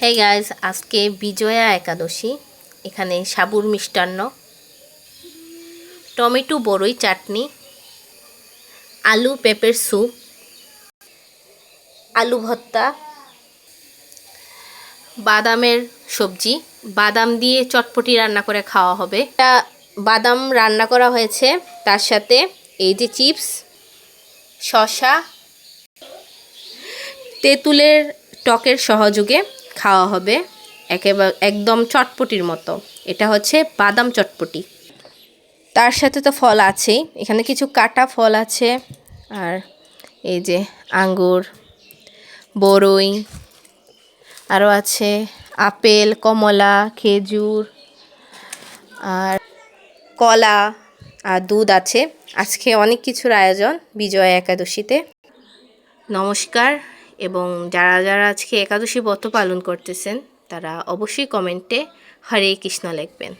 Hey guys, আজকে বিজয়া একাদশী। এখানে সাবুর মিষ্টান্ন, টমেটো বড়ই চাটনি, আলু পেঁপের স্যুপ, আলু ভর্তা, বাদামের সবজি, বাদাম দিয়ে চটপটি রান্না করে খাওয়া হবে। এটা বাদাম রান্না করা হয়েছে, তার সাথে এই যে চিপস, শসা, তেঁতুলের টকের সহযোগে খাওয়া হবে। একেবারে একদম চটপটির মতো। এটা হচ্ছে বাদাম চটপটি। তার সাথে তো ফল আছেই, এখানে কিছু কাটা ফল আছে, আর এই যে আঙ্গুর, বরই, আরও আছে আপেল, কমলা, খেজুর, আর কলা, আর দুধ আছে। আজকে অনেক কিছুর আয়োজন বিজয়া একাদশীতে। নমস্কার, এবং যারা যারা আজকে একাদশী ব্রত পালন করতেছেন তারা অবশ্যই কমেন্টে হরে কৃষ্ণ লিখবেন।